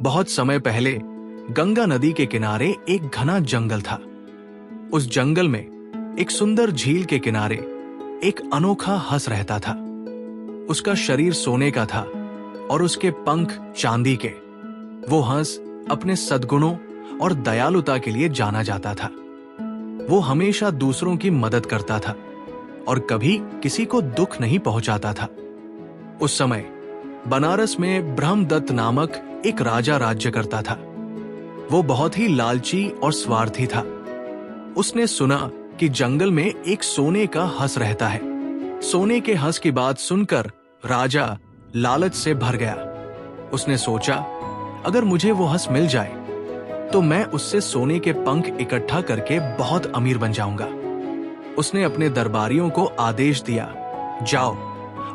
बहुत समय पहले गंगा नदी के किनारे एक घना जंगल था। उस जंगल में एक सुंदर झील के किनारे एक अनोखा हंस रहता था। उसका शरीर सोने का था और उसके पंख चांदी के। वो हंस अपने सद्गुणों और दयालुता के लिए जाना जाता था। वो हमेशा दूसरों की मदद करता था और कभी किसी को दुख नहीं पहुंचाता था। उस समय बनारस में ब्रह्मदत्त नामक एक राजा राज्य करता था। वो बहुत ही लालची और स्वार्थी था। उसने सुना कि जंगल में एक सोने का हंस रहता है। सोने के हंस की बात सुनकर राजा लालच से भर गया। उसने सोचा, अगर मुझे वो हंस मिल जाए तो मैं उससे सोने के पंख इकट्ठा करके बहुत अमीर बन जाऊंगा। उसने अपने दरबारियों को आदेश दिया, जाओ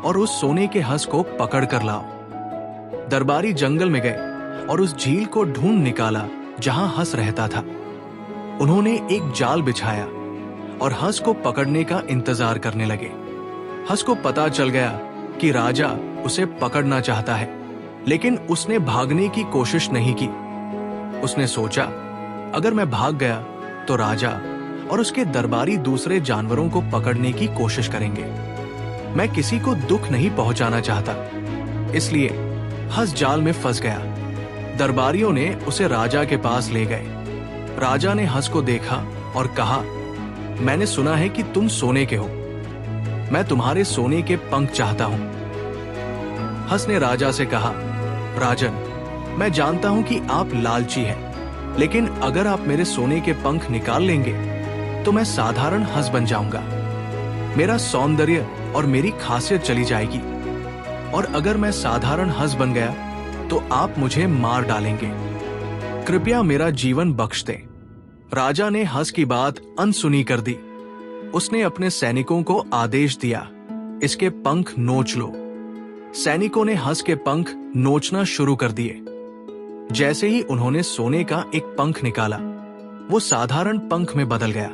और उस सोने के हंस को पकड़ कर लाओ। दरबारी जंगल में गए और उस झील को ढूंढ निकाला जहां हंस रहता था। उन्होंने एक जाल बिछाया और हंस को पकड़ने का इंतजार करने लगे। हंस को पता चल गया कि राजा उसे पकड़ना चाहता है, लेकिन उसने भागने की कोशिश नहीं की। उसने सोचा, अगर मैं भाग गया तो राजा और उसके दरबारी दूसरे जानवरों को पकड़ने की कोशिश करेंगे। मैं किसी को दुख नहीं पहुंचाना चाहता, इसलिए हंस जाल में फंस गया। दरबारियों ने उसे राजा के पास ले गए। राजा ने हंस को देखा और कहा, मैंने सुना है कि तुम सोने के हो। मैं तुम्हारे सोने के पंख चाहता हूं। हंस ने राजा से कहा, राजन, मैं जानता हूं कि आप लालची हैं, लेकिन अगर आप मेरे सोने के पंख निकाल लेंगे तो मैं साधारण हंस बन जाऊंगा। मेरा सौंदर्य और मेरी खासियत चली जाएगी, और अगर मैं साधारण हंस बन गया तो आप मुझे मार डालेंगे। कृपया मेरा जीवन बख्श दें। राजा ने हंस की बात अनसुनी कर दी। उसने अपने सैनिकों को आदेश दिया, इसके पंख नोच लो। सैनिकों ने हंस के पंख नोचना शुरू कर दिए। जैसे ही उन्होंने सोने का एक पंख निकाला, वो साधारण पंख में बदल गया।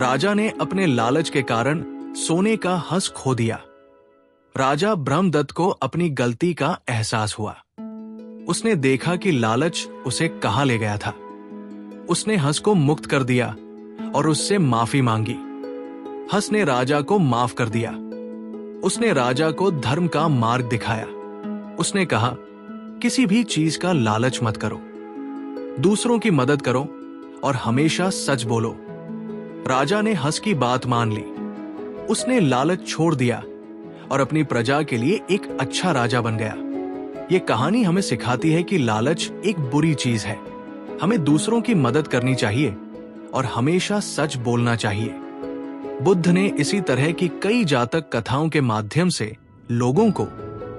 राजा ने अपने लालच के कारण सोने का हंस खो दिया। राजा ब्रह्मदत्त को अपनी गलती का एहसास हुआ। उसने देखा कि लालच उसे कहां ले गया था। उसने हंस को मुक्त कर दिया और उससे माफी मांगी। हंस ने राजा को माफ कर दिया। उसने राजा को धर्म का मार्ग दिखाया। उसने कहा, किसी भी चीज का लालच मत करो, दूसरों की मदद करो और हमेशा सच बोलो। राजा ने हंस की बात मान ली। उसने लालच छोड़ दिया और अपनी प्रजा के लिए एक अच्छा राजा बन गया। ये कहानी हमें सिखाती है कि लालच एक बुरी चीज है। हमें दूसरों की मदद करनी चाहिए और हमेशा सच बोलना चाहिए। बुद्ध ने इसी तरह की कई जातक कथाओं के माध्यम से लोगों को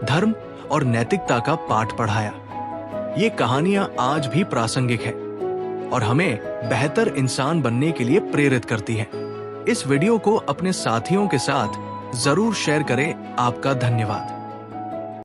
धर्म और नैतिकता का पाठ पढ़ाया। ये कहानियां आज भी प्रासंगिक है और हमें बेहतर इंसान बनने के लिए प्रेरित करती है। इस वीडियो को अपने साथियों के साथ जरूर शेयर करें। आपका धन्यवाद।